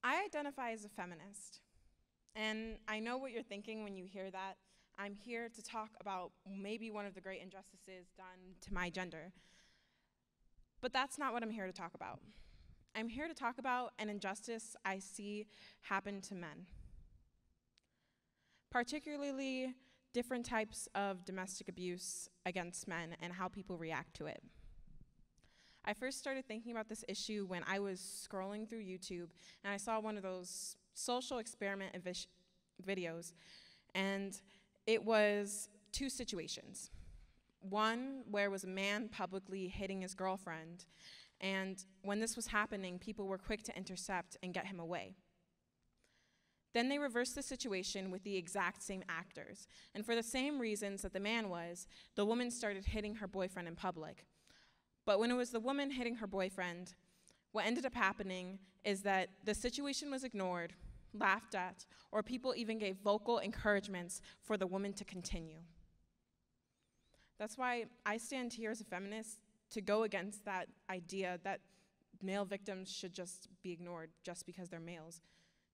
I identify as a feminist, and I know what you're thinking when you hear that. I'm here to talk about maybe one of the great injustices done to my gender. But that's not what I'm here to talk about. I'm here to talk about an injustice I see happen to men, particularly different types of domestic abuse against men and how people react to it. I first started thinking about this issue when I was scrolling through YouTube and I saw one of those social experiment videos, and it was two situations. One where it was a man publicly hitting his girlfriend, and when this was happening, people were quick to intercept and get him away. Then they reversed the situation with the exact same actors, and for the same reasons that the man was, the woman started hitting her boyfriend in public. But when it was the woman hitting her boyfriend, what ended up happening is that the situation was ignored, laughed at, or people even gave vocal encouragements for the woman to continue. That's why I stand here as a feminist to go against that idea that male victims should just be ignored just because they're males.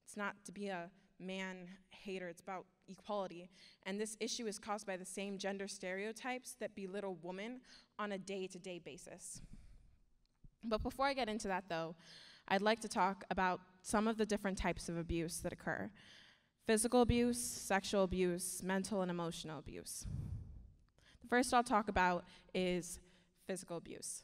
It's not to be a man hater, it's about equality. And this issue is caused by the same gender stereotypes that belittle women on a day-to-day basis. But before I get into that though, I'd like to talk about some of the different types of abuse that occur. Physical abuse, sexual abuse, mental and emotional abuse. The first I'll talk about is physical abuse.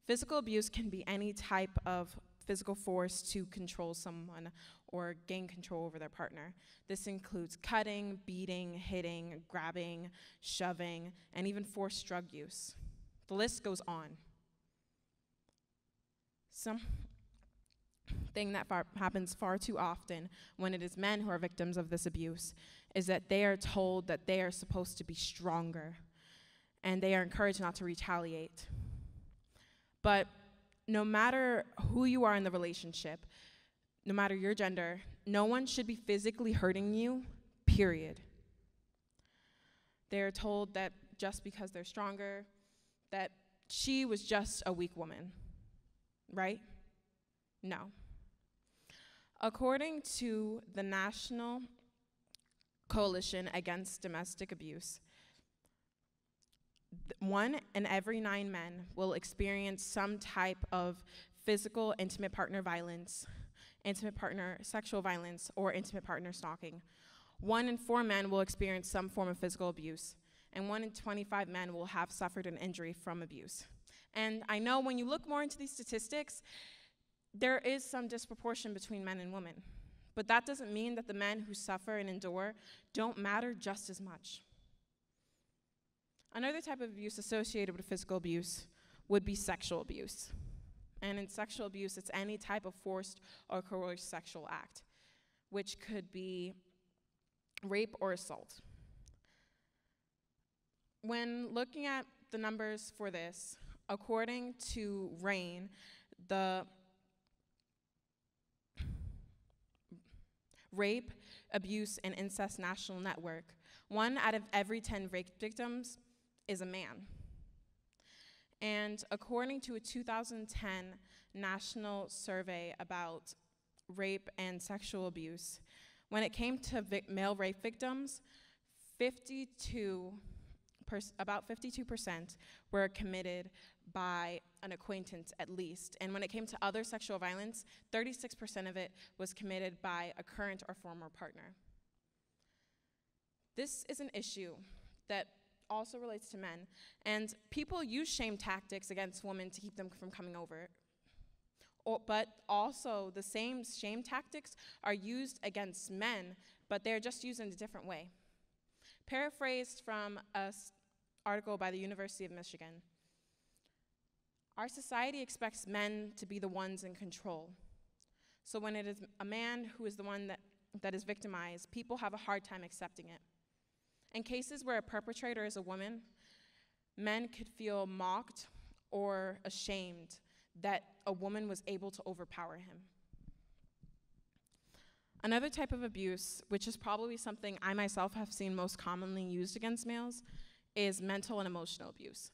Physical abuse can be any type of physical force to control someone or gain control over their partner. This includes cutting, beating, hitting, grabbing, shoving, and even forced drug use. The list goes on. Something that happens far too often when it is men who are victims of this abuse is that they are told that they are supposed to be stronger, and they are encouraged not to retaliate. But no matter who you are in the relationship, no matter your gender, no one should be physically hurting you, period. They're told that just because they're stronger, that she was just a weak woman, right? No. According to the National Coalition Against Domestic Abuse, 1 in every 9 men will experience some type of physical, intimate partner violence, intimate partner sexual violence, or intimate partner stalking. 1 in 4 men will experience some form of physical abuse, and 1 in 25 men will have suffered an injury from abuse. And I know when you look more into these statistics, there is some disproportion between men and women, but that doesn't mean that the men who suffer and endure don't matter just as much. Another type of abuse associated with physical abuse would be sexual abuse. And in sexual abuse, it's any type of forced or coerced sexual act, which could be rape or assault. When looking at the numbers for this, according to RAINN, the Rape, Abuse, and Incest National Network, 1 out of every 10 rape victims is a man. And according to a 2010 national survey about rape and sexual abuse, when it came to male rape victims, about 52% were committed by an acquaintance at least. And when it came to other sexual violence, 36% of it was committed by a current or former partner. This is an issue that also relates to men, and people use shame tactics against women to keep them from coming over. But also the same shame tactics are used against men, but they're just used in a different way. Paraphrased from an article by the University of Michigan, our society expects men to be the ones in control. So when it is a man who is the one that is victimized, people have a hard time accepting it. In cases where a perpetrator is a woman, men could feel mocked or ashamed that a woman was able to overpower him. Another type of abuse, which is probably something I myself have seen most commonly used against males, is mental and emotional abuse.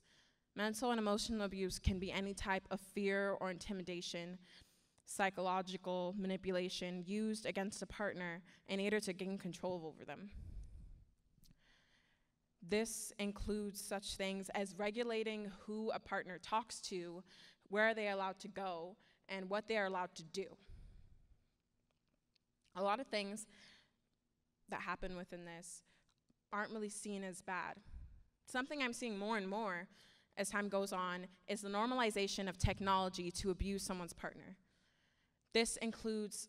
Mental and emotional abuse can be any type of fear or intimidation, psychological manipulation used against a partner in order to gain control over them. This includes such things as regulating who a partner talks to, where they are allowed to go, and what they are allowed to do. A lot of things that happen within this aren't really seen as bad. Something I'm seeing more and more as time goes on is the normalization of technology to abuse someone's partner. This includes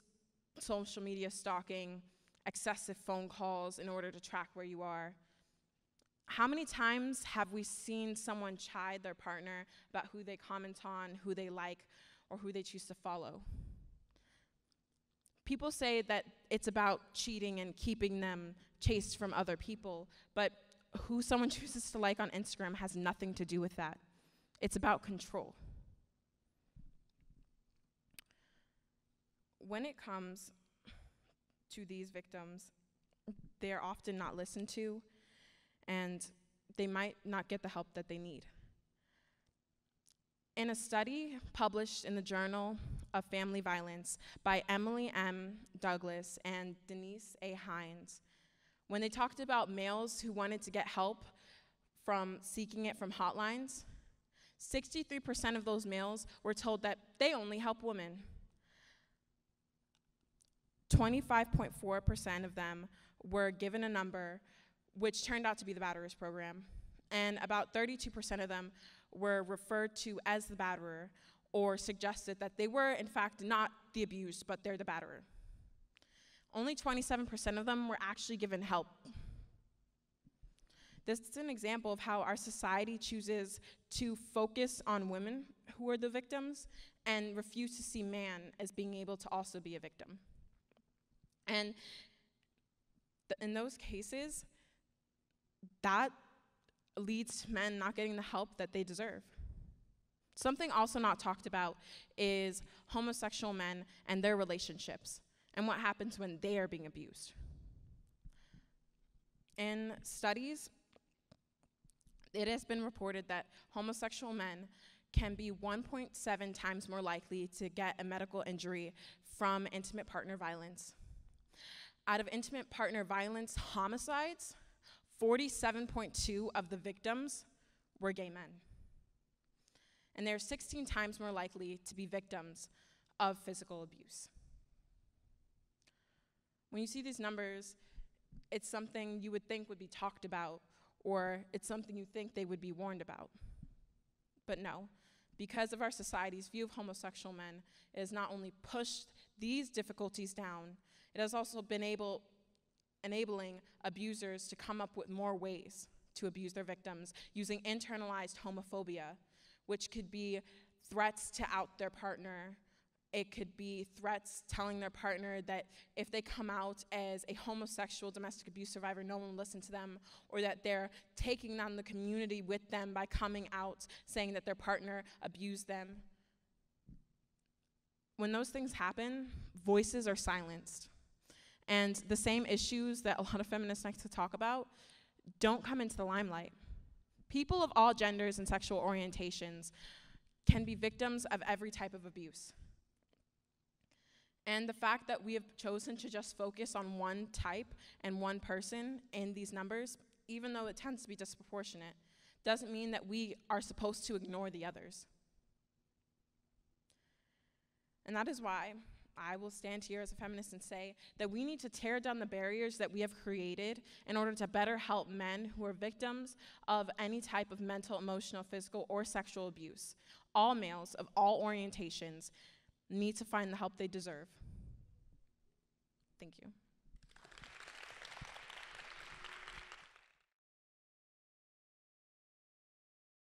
social media stalking, excessive phone calls in order to track where you are. How many times have we seen someone chide their partner about who they comment on, who they like, or who they choose to follow? People say that it's about cheating and keeping them chaste from other people, but who someone chooses to like on Instagram has nothing to do with that. It's about control. When it comes to these victims, they are often not listened to, and they might not get the help that they need. In a study published in the Journal of Family Violence by Emily M. Douglas and Denise A. Hines, when they talked about males who wanted to get help from seeking it from hotlines, 63% of those males were told that they only help women. 25.4% of them were given a number, which turned out to be the batterer's program, and about 32% of them were referred to as the batterer or suggested that they were, in fact, not the abused, but they're the batterer. Only 27% of them were actually given help. This is an example of how our society chooses to focus on women who are the victims and refuse to see man as being able to also be a victim. And in those cases, that leads to men not getting the help that they deserve. Something also not talked about is homosexual men and their relationships and what happens when they are being abused. In studies, it has been reported that homosexual men can be 1.7 times more likely to get a medical injury from intimate partner violence. Out of intimate partner violence homicides, 47.2 of the victims were gay men. And they're 16 times more likely to be victims of physical abuse. When you see these numbers, it's something you would think would be talked about, or it's something you think they would be warned about. But no, because of our society's view of homosexual men, it has not only pushed these difficulties down, it has also been enabling abusers to come up with more ways to abuse their victims using internalized homophobia, which could be threats to out their partner. It could be threats telling their partner that if they come out as a homosexual domestic abuse survivor, no one will listen to them, or that they're taking on the community with them by coming out, saying that their partner abused them. When those things happen, voices are silenced. And the same issues that a lot of feminists like to talk about don't come into the limelight. People of all genders and sexual orientations can be victims of every type of abuse. And the fact that we have chosen to just focus on one type and one person in these numbers, even though it tends to be disproportionate, doesn't mean that we are supposed to ignore the others. And that is why I will stand here as a feminist and say that we need to tear down the barriers that we have created in order to better help men who are victims of any type of mental, emotional, physical, or sexual abuse. All males of all orientations need to find the help they deserve. Thank you.